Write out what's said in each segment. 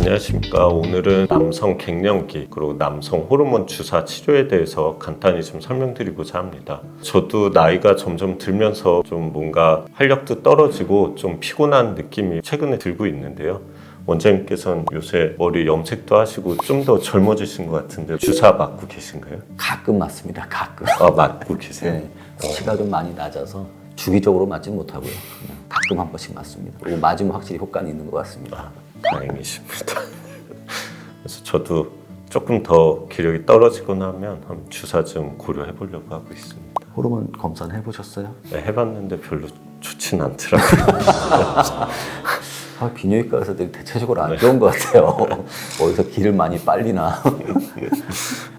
안녕하십니까. 오늘은 남성 갱년기 그리고 남성 호르몬 주사 치료에 대해서 간단히 좀 설명드리고자 합니다. 저도 나이가 점점 들면서 좀 뭔가 활력도 떨어지고 좀 피곤한 느낌이 최근에 들고 있는데요. 원장님께서는 요새 머리 염색도 하시고 좀 더 젊어지신 것 같은데 주사 맞고 계신가요? 가끔 맞습니다. 가끔. 맞고 계세요? 네, 수치가 좀 많이 낮아서 주기적으로 맞지는 못하고요. 그냥 가끔 한 번씩 맞습니다. 그리고 맞으면 확실히 효과는 있는 것 같습니다. 다행이십니다. 그래서 저도 조금 더 기력이 떨어지고 나면 한번 주사 좀 고려해 보려고 하고 있습니다. 호르몬 검사는 해보셨어요? 네, 해봤는데 별로 좋진 않더라고요. 비뇨기과 의사들이 대체적으로 안 좋은 것 같아요. 어디서 기를 많이 빨리나.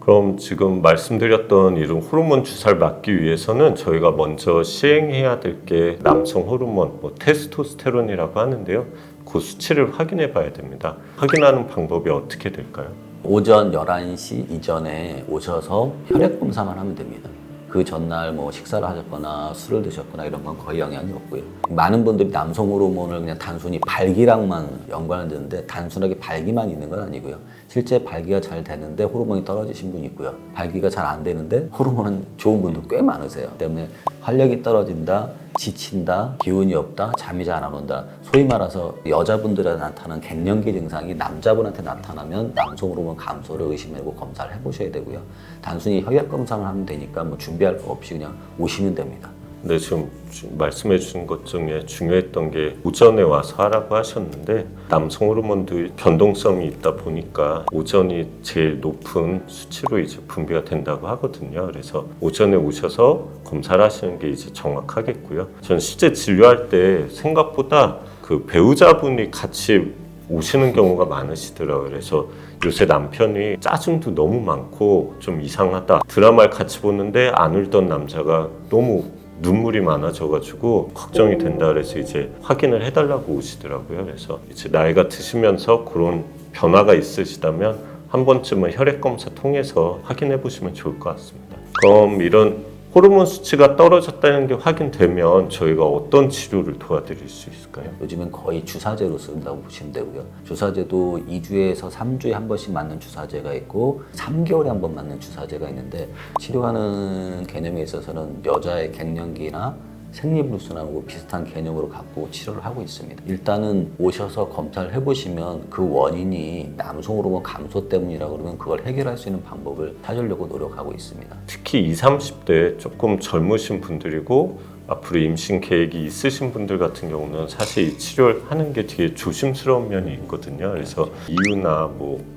그럼 지금 말씀드렸던 이런 호르몬 주사를 맞기 위해서는 저희가 먼저 시행해야 될 게 남성 호르몬, 테스토스테론이라고 하는데요. 그 수치를 확인해 봐야 됩니다. 확인하는 방법이 어떻게 될까요? 오전 11시 이전에 오셔서 혈액 검사만 하면 됩니다. 그 전날 식사를 하셨거나 술을 드셨거나 이런 건 거의 영향이 없고요. 많은 분들이 남성 호르몬을 그냥 단순히 발기랑만 연관을 드는데 단순하게 발기만 있는 건 아니고요. 실제 발기가 잘 되는데 호르몬이 떨어지신 분이 있고요. 발기가 잘 안 되는데 호르몬은 좋은 분들 꽤 많으세요. 때문에 활력이 떨어진다, 지친다, 기운이 없다, 잠이 잘 안 온다. 소위 말해서 여자분들한테 나타나는 갱년기 증상이 남자분한테 나타나면 남성 호르몬 감소를 의심하고 검사를 해보셔야 되고요. 단순히 혈액 검사를 하면 되니까 준비할 거 없이 그냥 오시면 됩니다. 네, 지금 말씀해 주신 것 중에 중요했던 게 오전에 와서 하라고 하셨는데 남성 호르몬도 변동성이 있다 보니까 오전이 제일 높은 수치로 이제 분비가 된다고 하거든요. 그래서 오전에 오셔서 검사를 하시는 게 이제 정확하겠고요. 저는 실제 진료할 때 생각보다 그 배우자분이 같이 오시는 경우가 많으시더라고요. 그래서 요새 남편이 짜증도 너무 많고 좀 이상하다. 드라마를 같이 보는데 안 울던 남자가 너무 눈물이 많아져가지고 걱정이 된다 그래서 이제 확인을 해달라고 오시더라고요. 그래서 이제 나이가 드시면서 그런 변화가 있으시다면 한 번쯤은 혈액 검사 통해서 확인해 보시면 좋을 것 같습니다. 그럼 이런 호르몬 수치가 떨어졌다는 게 확인되면 저희가 어떤 치료를 도와드릴 수 있을까요? 요즘은 거의 주사제로 쓴다고 보시면 되고요. 주사제도 2주에서 3주에 한 번씩 맞는 주사제가 있고 3개월에 한 번 맞는 주사제가 있는데 치료하는 개념에 있어서는 여자의 갱년기나 생리불순하고 비슷한 개념으로 갖고 치료를 하고 있습니다. 일단은 오셔서 검사를 해보시면 그 원인이 남성 호르몬 감소 때문이라고 그러면 그걸 해결할 수 있는 방법을 찾으려고 노력하고 있습니다. 특히 20, 30대 조금 젊으신 분들이고 앞으로 임신 계획이 있으신 분들 같은 경우는 사실 이 치료를 하는 게 되게 조심스러운 면이 있거든요. 그래서 이유나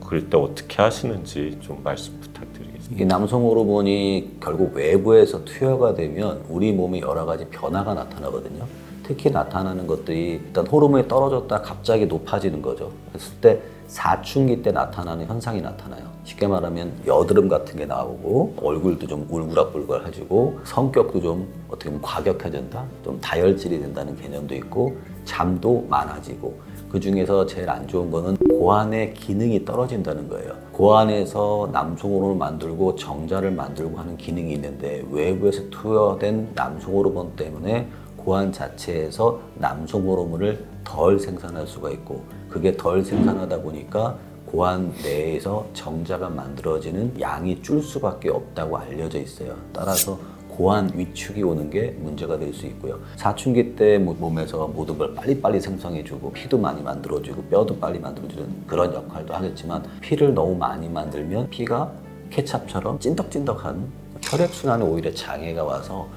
그럴 때 어떻게 하시는지 좀 말씀 부탁드리겠습니다. 이 남성 호르몬이 결국 외부에서 투여가 되면 우리 몸에 여러 가지 변화가 나타나거든요. 특히 나타나는 것들이 일단 호르몬이 떨어졌다 갑자기 높아지는 거죠. 그랬을 때 사춘기 때 나타나는 현상이 나타나요. 쉽게 말하면 여드름 같은 게 나오고 얼굴도 좀 울그락불그락해지고 성격도 좀 어떻게 보면 과격해진다, 좀 다혈질이 된다는 개념도 있고 잠도 많아지고 그 중에서 제일 안 좋은 거는 고환의 기능이 떨어진다는 거예요. 고환에서 남성 호르몬을 만들고 정자를 만들고 하는 기능이 있는데 외부에서 투여된 남성 호르몬 때문에 고환 자체에서 남성 호르몬을 덜 생산할 수가 있고 그게 덜 생산하다 보니까 고환 내에서 정자가 만들어지는 양이 줄 수밖에 없다고 알려져 있어요. 따라서 고환 위축이 오는 게 문제가 될 수 있고요. 사춘기 때 몸에서 모든 걸 빨리빨리 생성해주고 피도 많이 만들어주고 뼈도 빨리 만들어주는 그런 역할도 하겠지만 피를 너무 많이 만들면 피가 케찹처럼 찐덕찐덕한 혈액순환에 오히려 장애가 와서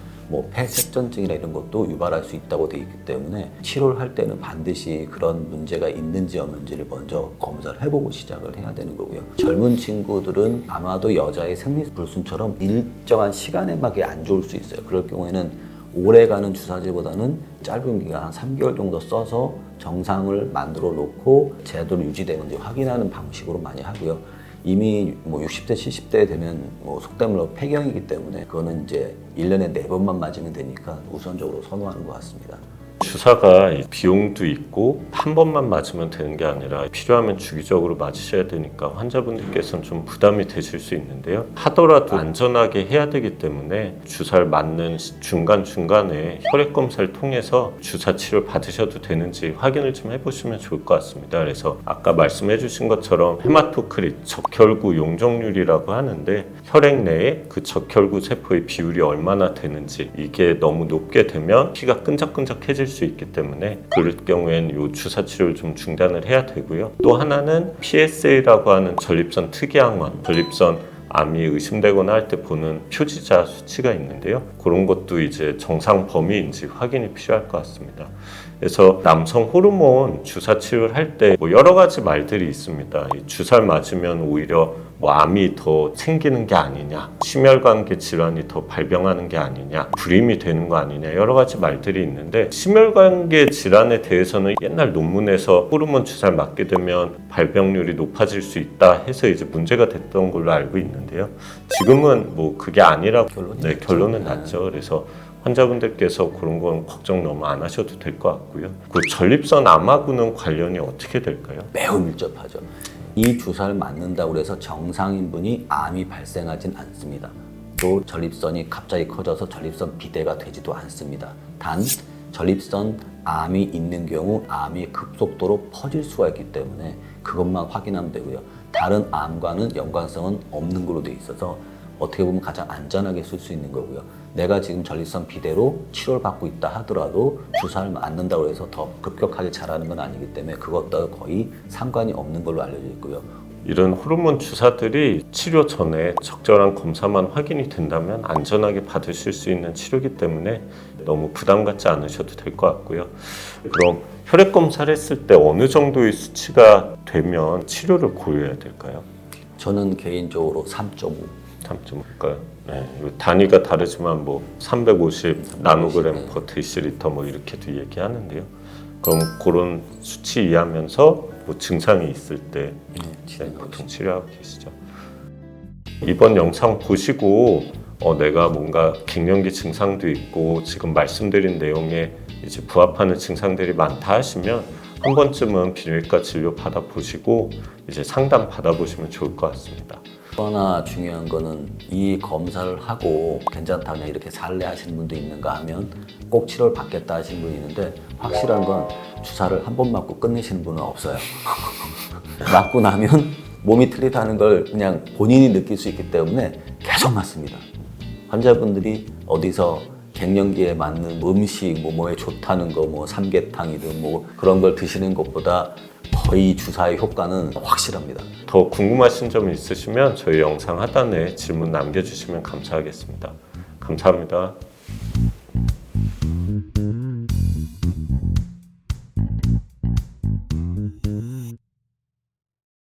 폐색전증이나 이런 것도 유발할 수 있다고 되어 있기 때문에 치료를 할 때는 반드시 그런 문제가 있는지 없는지를 먼저 검사를 해보고 시작을 해야 되는 거고요. 젊은 친구들은 아마도 여자의 생리불순처럼 일정한 시간에밖에 안 좋을 수 있어요. 그럴 경우에는 오래가는 주사제보다는 짧은 기간 한 3개월 정도 써서 정상을 만들어 놓고 제대로 유지되는지 확인하는 방식으로 많이 하고요. 이미 60대, 70대 되면 속된 말로 폐경이기 때문에 그거는 이제 1년에 4번만 맞으면 되니까 우선적으로 선호하는 것 같습니다. 주사가 비용도 있고 한 번만 맞으면 되는 게 아니라 필요하면 주기적으로 맞으셔야 되니까 환자분들께서는 좀 부담이 되실 수 있는데요. 하더라도 안전하게 해야 되기 때문에 주사를 맞는 중간중간에 혈액 검사를 통해서 주사 치료 받으셔도 되는지 확인을 좀 해보시면 좋을 것 같습니다. 그래서 아까 말씀해 주신 것처럼 헤마토크릿, 적혈구 용적률이라고 하는데 혈액 내에 그 적혈구 세포의 비율이 얼마나 되는지, 이게 너무 높게 되면 피가 끈적끈적해질 수 있기 때문에 그럴 경우에는 이 주사 치료를 좀 중단을 해야 되고요. 또 하나는 PSA라고 하는 전립선 특이항원, 전립선 암이 의심되거나 할 때 보는 표지자 수치가 있는데요. 그런 것도 이제 정상 범위인지 확인이 필요할 것 같습니다. 그래서 남성 호르몬 주사 치료를 할 때 여러 가지 말들이 있습니다. 이 주사를 맞으면 오히려 암이 더 생기는 게 아니냐, 심혈관계 질환이 더 발병하는 게 아니냐, 불임이 되는 거 아니냐, 여러 가지 말들이 있는데, 심혈관계 질환에 대해서는 옛날 논문에서 호르몬 주사를 맞게 되면 발병률이 높아질 수 있다 해서 이제 문제가 됐던 걸로 알고 있는데요. 지금은 그게 아니라고 결론은 났죠. 그래서 환자분들께서 그런 건 걱정 너무 안 하셔도 될 것 같고요. 그 전립선 암하고는 관련이 어떻게 될까요? 매우 밀접하죠. 이 주사를 맞는다고 해서 정상인분이 암이 발생하진 않습니다. 또 전립선이 갑자기 커져서 전립선 비대가 되지도 않습니다. 단 전립선 암이 있는 경우 암이 급속도로 퍼질 수가 있기 때문에 그것만 확인하면 되고요. 다른 암과는 연관성은 없는 걸로 돼 있어서 어떻게 보면 가장 안전하게 쓸 수 있는 거고요. 내가 지금 전립선 비대로 치료를 받고 있다 하더라도 주사를 맞는다고 해서 더 급격하게 자라는 건 아니기 때문에 그것과 거의 상관이 없는 걸로 알려져 있고요. 이런 호르몬 주사들이 치료 전에 적절한 검사만 확인이 된다면 안전하게 받으실 수 있는 치료이기 때문에 너무 부담 갖지 않으셔도 될 것 같고요. 그럼 혈액 검사를 했을 때 어느 정도의 수치가 되면 치료를 고려해야 될까요? 저는 개인적으로 3.5. 3.5일까요? 네, 단위가 다르지만 350 나노그램 퍼 데시리터 이렇게도 얘기하는데요. 그럼 그런 수치 이하면서 증상이 있을 때 보통 치료하고 계시죠. 이번 영상 보시고 내가 뭔가 갱년기 증상도 있고 지금 말씀드린 내용에 이제 부합하는 증상들이 많다 하시면 한 번쯤은 비뇨기과 진료 받아보시고 이제 상담 받아보시면 좋을 것 같습니다. 또 하나 중요한 거는 이 검사를 하고 괜찮다 그냥 이렇게 살래 하시는 분도 있는가 하면 꼭 치료를 받겠다 하시는 분이 있는데, 확실한 건 주사를 한 번 맞고 끝내시는 분은 없어요. 맞고 나면 몸이 틀리다는 걸 그냥 본인이 느낄 수 있기 때문에 계속 맞습니다. 환자분들이 어디서 갱년기에 맞는 음식, 뭐에 좋다는 거, 삼계탕이든 그런 걸 드시는 것보다 거의 주사의 효과는 확실합니다. 더 궁금하신 점 있으시면 저희 영상 하단에 질문 남겨주시면 감사하겠습니다. 감사합니다.